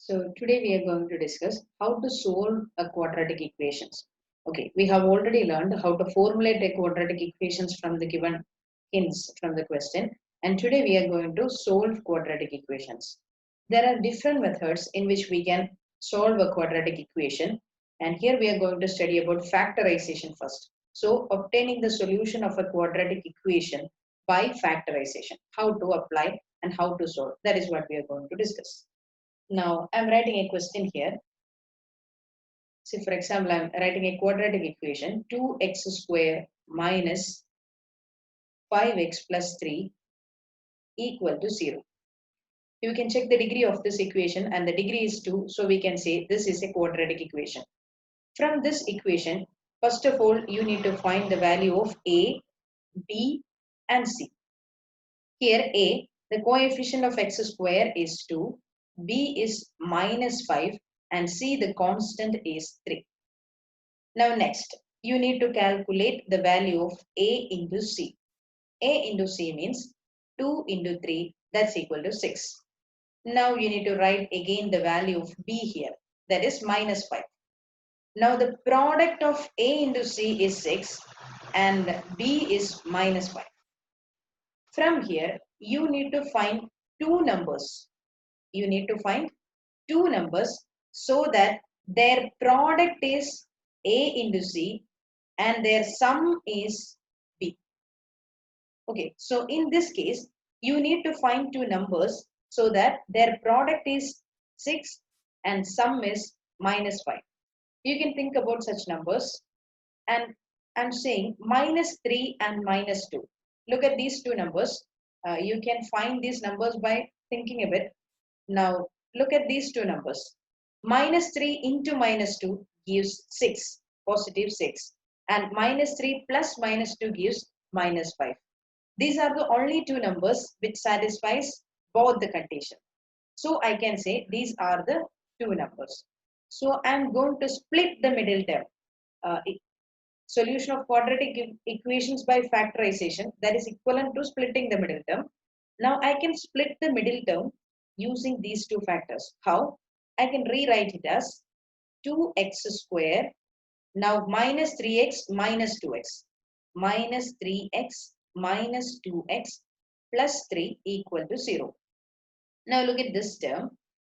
So today we are going to discuss how to solve a quadratic equations. Okay, we have already learned how to formulate a quadratic equations from the given hints from the question, and today we are going to solve quadratic equations. There are different methods in which we can solve a quadratic equation, and here we are going to study about factorization first. So obtaining the solution of a quadratic equation by factorization, how to apply and how to solve. That is what we are going to discuss. Now, I'm writing a question here. See, for example, I'm writing a quadratic equation 2x square minus 5x plus 3 equal to 0. You can check the degree of this equation and the degree is 2. So we can say this is a quadratic equation. From this equation, first of all, you need to find the value of a, b and c. Here a, the coefficient of x square is 2, b is minus 5 and c the constant is 3. Now next, you need to calculate the value of a into c. A into c means 2 into 3, that's equal to 6. Now you need to write again the value of b here, that is minus 5. Now the product of a into c is 6 and b is minus 5. From here, you need to find two numbers. You need to find two numbers so that their product is a into c and their sum is b. Okay, so in this case, you need to find two numbers so that their product is 6 and sum is minus 5. You can think about such numbers, and I'm saying minus 3 and minus 2. Look at these two numbers. You can find these numbers by thinking a bit. Now, look at these two numbers. Minus 3 into minus 2 gives 6, positive 6. And minus 3 plus minus 2 gives minus 5. These are the only two numbers which satisfies both the condition. So I can say these are the two numbers. So I'm going to split the middle term. Solution of quadratic equations by factorization, that is equivalent to splitting the middle term. Now I can split the middle term using these two factors. How? I can rewrite it as 2x square. Now minus 3x minus 2x. Minus 3x minus 2x plus 3 equal to 0. Now look at this term.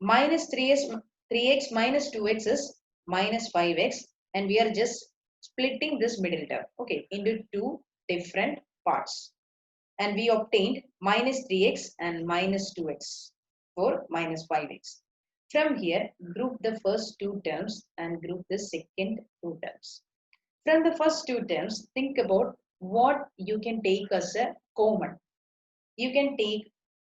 Minus 3x minus 2x is minus 5x, and we are just splitting this middle term, okay, into two different parts. And we obtained minus 3x and minus 2x for minus 5x. From here, group the first two terms and group the second two terms. From the first two terms, think about what you can take as a common. You can take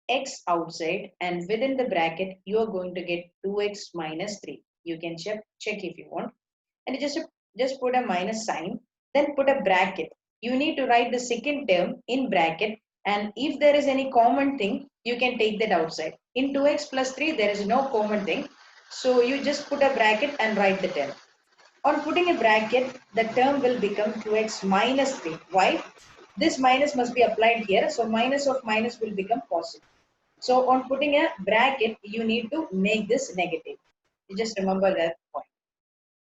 x outside and within the bracket, you are going to get 2x minus 3. You can check if you want. And just put a minus sign, then put a bracket. You need to write the second term in bracket, and if there is any common thing, you can take that outside. In 2x plus 3, there is no common thing. So you just put a bracket and write the term. On putting a bracket, the term will become 2x minus 3. Why? This minus must be applied here. So minus of minus will become positive. So on putting a bracket, you need to make this negative. You just remember that point.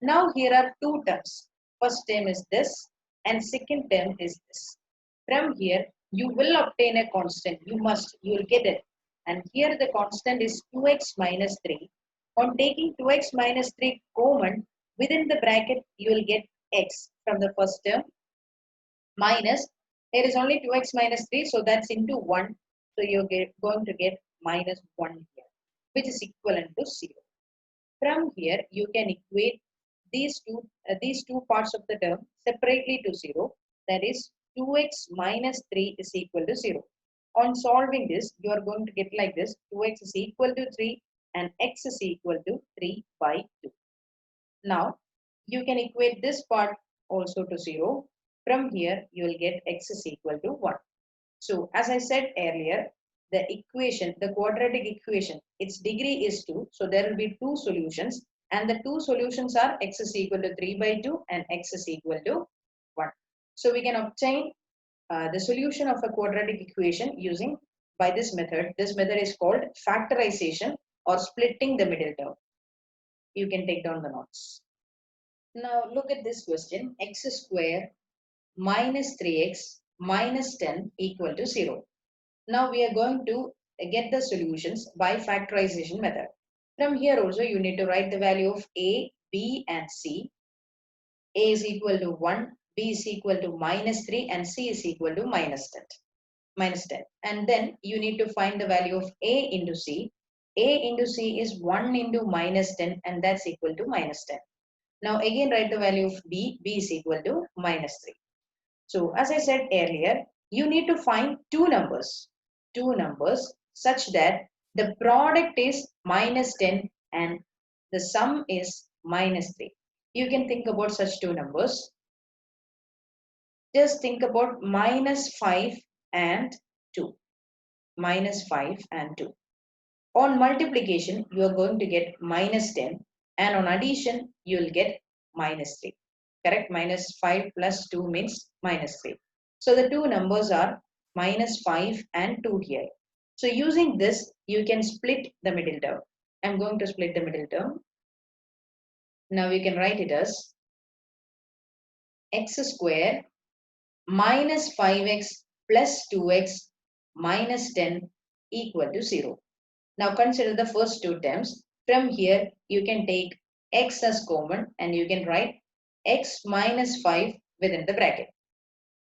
Now here are two terms. First term is this and second term is this. From here, you will obtain a constant. You will get it. And here the constant is 2x minus 3. On taking 2x minus 3 common, within the bracket, you will get x from the first term minus, there is only 2x minus 3, so that's into 1. So you're going to get minus 1 here, which is equivalent to 0. From here, you can equate these two parts of the term separately to 0. That is 2x minus 3 is equal to 0. On solving this, you are going to get like this. 2x is equal to 3 and x is equal to 3 by 2. Now, you can equate this part also to 0. From here, you will get x is equal to 1. So, as I said earlier, the equation, the quadratic equation, its degree is 2. So, there will be two solutions. And the two solutions are x is equal to 3 by 2 and x is equal to 1. So, we can obtain the solution of a quadratic equation using by this method. This method is called factorization or splitting the middle term. You can take down the notes. Now look at this question. X square minus 3x minus 10 equal to 0. Now we are going to get the solutions by factorization method. From here also you need to write the value of a, b and c. A is equal to 1, b is equal to minus 3 and c is equal to minus 10. And then you need to find the value of a into c. A into c is 1 into minus 10 and that's equal to minus 10. Now again write the value of b. B is equal to minus 3. So as I said earlier, you need to find two numbers such that the product is minus 10 and the sum is minus 3. You can think about such two numbers. Just think about minus 5 and 2. Minus 5 and 2. On multiplication, you are going to get minus 10 and on addition, you will get minus 3. Correct? Minus 5 plus 2 means minus 3. So the two numbers are minus 5 and 2 here. So using this, you can split the middle term. I'm going to split the middle term. Now we can write it as x square minus 5x plus 2x minus 10 equal to 0. Now consider the first two terms. From here, you can take x as common and you can write x minus 5 within the bracket.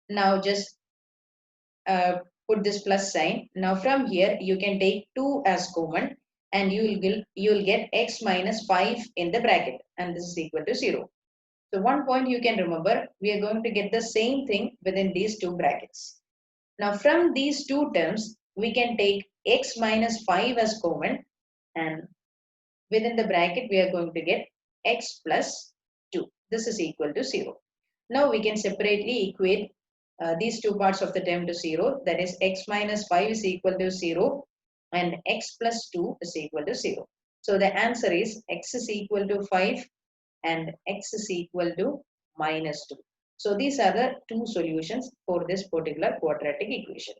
Now just put this plus sign. Now from here, you can take 2 as common and you will get x minus 5 in the bracket and this is equal to 0. So one point you can remember, we are going to get the same thing within these two brackets. Now from these two terms, we can take x minus 5 as common and within the bracket we are going to get x plus 2. This is equal to 0. Now we can separately equate these two parts of the term to 0. That is x minus 5 is equal to 0 and x plus 2 is equal to 0. So the answer is x is equal to 5 and x is equal to minus 2. So these are the two solutions for this particular quadratic equation.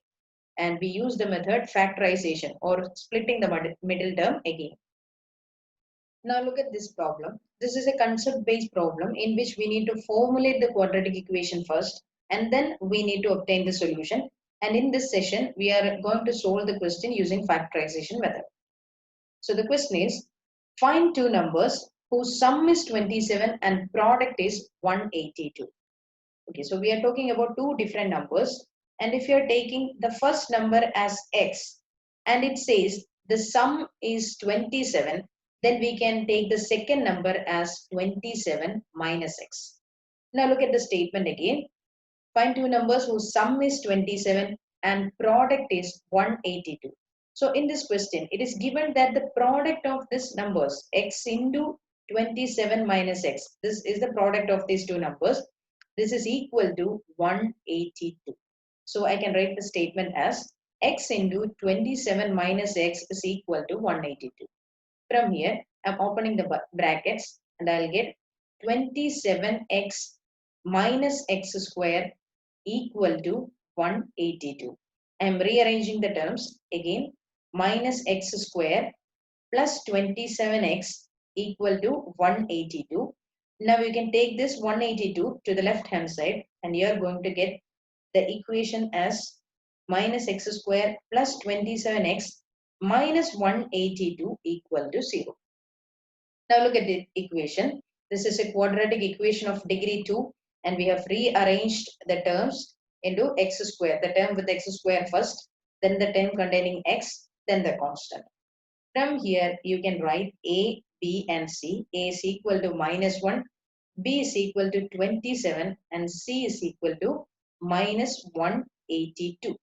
And we use the method factorization or splitting the middle term again. Now look at this problem. This is a concept-based problem in which we need to formulate the quadratic equation first and then we need to obtain the solution. And in this session, we are going to solve the question using factorization method. So the question is, find two numbers whose sum is 27 and product is 182. Okay, so we are talking about two different numbers. And if you are taking the first number as x and it says the sum is 27, then we can take the second number as 27 minus x. Now look at the statement again. Find two numbers whose sum is 27 and product is 182. So in this question, it is given that the product of these numbers, x into 27 minus x, this is the product of these two numbers. This is equal to 182. So I can write the statement as x into 27 minus x is equal to 182. From here, I'm opening the brackets and I'll get 27x minus x square equal to 182. I'm rearranging the terms again. Minus x square plus 27x equal to 182. Now you can take this 182 to the left hand side and you're going to get the equation as minus x square plus 27x minus 182 equal to 0. Now look at the equation. This is a quadratic equation of degree 2 and we have rearranged the terms into x square. The term with x square first, then the term containing x, then the constant. From here you can write a, b and c. A is equal to minus 1, b is equal to 27 and c is equal to minus 182.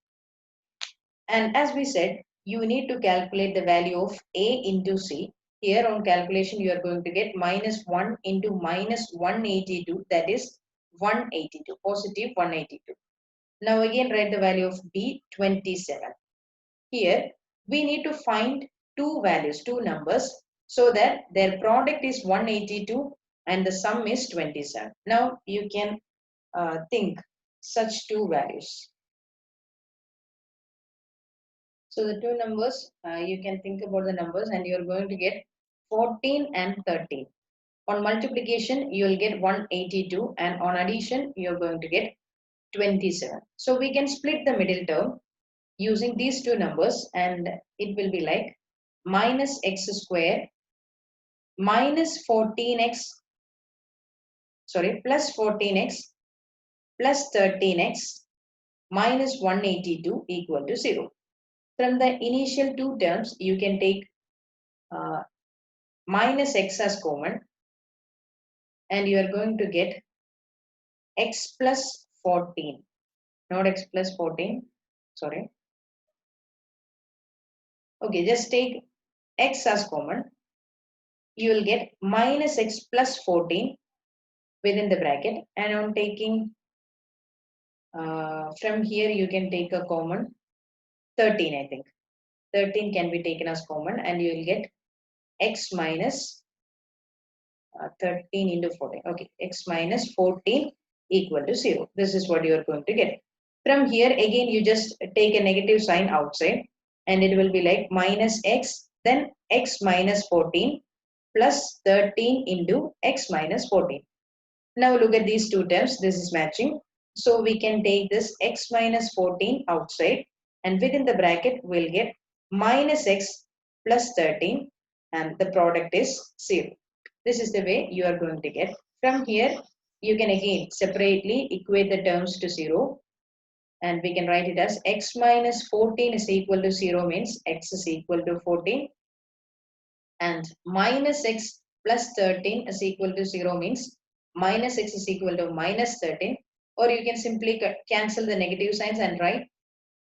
And as we said, you need to calculate the value of a into c. Here on calculation, you are going to get minus 1 into minus 182, that is 182, positive 182. Now again write the value of b, 27. Here, we need to find two values, two numbers, so that their product is 182 and the sum is 27. Now you can think such two values. So the two numbers, you can think about the numbers and you're going to get 14 and 13. On multiplication, you'll get 182 and on addition, you're going to get 27. So we can split the middle term using these two numbers and it will be like minus x square minus 14x, sorry, plus 14x plus 13x minus 182 equal to 0. From the initial two terms, you can take uh, minus x as common and you are going to get x plus 14, not x plus 14, sorry. Okay, just take x as common. You will get minus x plus 14 within the bracket and on taking from here you can take a common 13, I think. 13 can be taken as common and you will get x minus 13 into 14. Okay, x minus 14 equal to 0. This is what you are going to get. From here, again, you just take a negative sign outside and it will be like minus x, then x minus 14 plus 13 into x minus 14. Now look at these two terms. This is matching. So we can take this x minus 14 outside and within the bracket, we'll get minus x plus 13 and the product is 0. This is the way you are going to get. From here, you can again separately equate the terms to 0 and we can write it as x minus 14 is equal to 0 means x is equal to 14 and minus x plus 13 is equal to 0 means minus x is equal to minus 13 or you can simply cancel the negative signs and write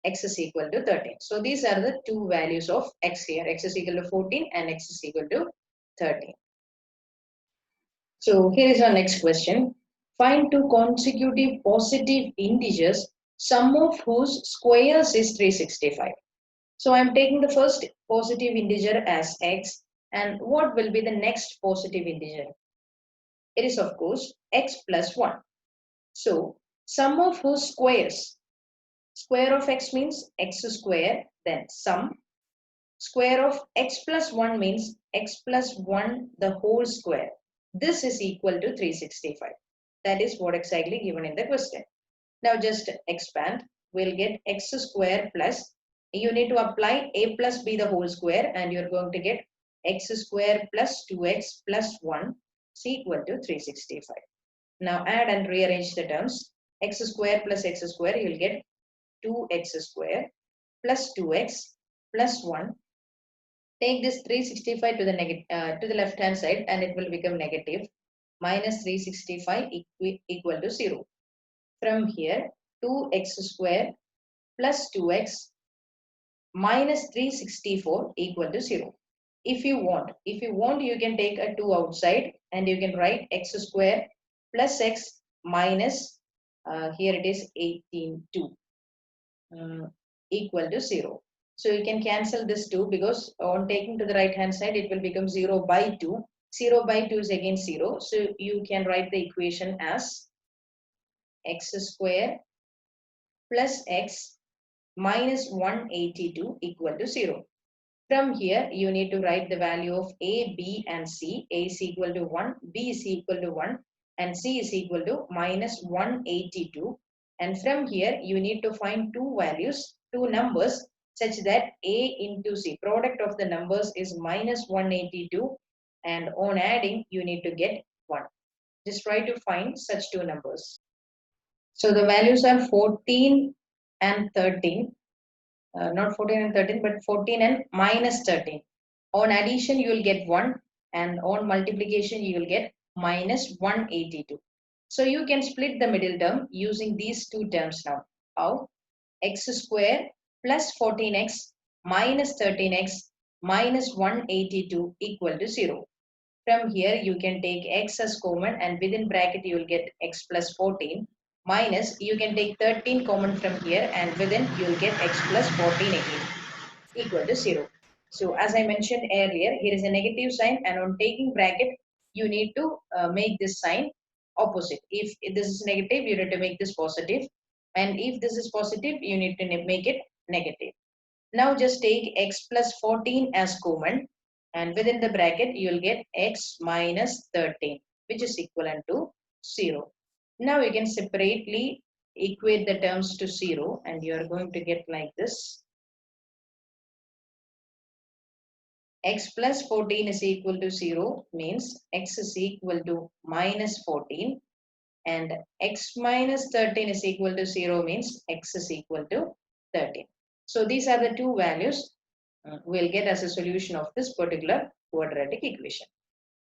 x is equal to 13. So these are the two values of x here. X is equal to 14 and x is equal to 13. So here is our next question. Find two consecutive positive integers, sum of whose squares is 365. So I'm taking the first positive integer as x and what will be the next positive integer? It is of course x plus 1. So sum of whose squares? Square of x means x square, then sum. Square of x plus 1 means x plus 1 the whole square. This is equal to 365. That is what exactly given in the question. Now just expand. We'll get x square plus, you need to apply a plus b the whole square and you're going to get x square plus 2x plus 1 is equal to 365. Now add and rearrange the terms. X square plus x square, you'll get 2x square plus 2x plus 1. Take this 365 to the left hand side and it will become negative. Minus 365 equal to 0. From here, 2x square plus 2x minus 364 equal to 0. If you want, you can take a 2 outside and you can write x square plus x minus, here it is 18 equal to 0. So you can cancel this 2 because on taking to the right hand side, it will become 0 by 2. 0 by 2 is again 0. So you can write the equation as x square plus x minus 182 equal to 0. From here, you need to write the value of a, b and c. A is equal to 1, b is equal to 1 and c is equal to minus 182. And from here, you need to find two values, two numbers such that a into c, product of the numbers is minus 182 and on adding, you need to get 1. Just try to find such two numbers. So the values are 14 and 13. Not 14 and 13, but 14 and minus 13. On addition, you will get 1 and on multiplication, you will get minus 182. So you can split the middle term using these two terms now. How? X square plus 14x minus 13x minus 182 equal to 0. From here, you can take x as common and within bracket, you will get x plus 14 minus, you can take 13 common from here and within you will get x plus 14 again equal to 0. So as I mentioned earlier, here is a negative sign and on taking bracket, you need to make this sign opposite. If this is negative, you need to make this positive and if this is positive, you need to make it negative. Now just take x plus 14 as common, and within the bracket you will get x minus 13, which is equivalent to 0. Now you can separately equate the terms to 0, and you are going to get like this. X plus 14 is equal to 0 means x is equal to minus 14, and x minus 13 is equal to 0 means x is equal to 13. So these are the two values we'll get as a solution of this particular quadratic equation.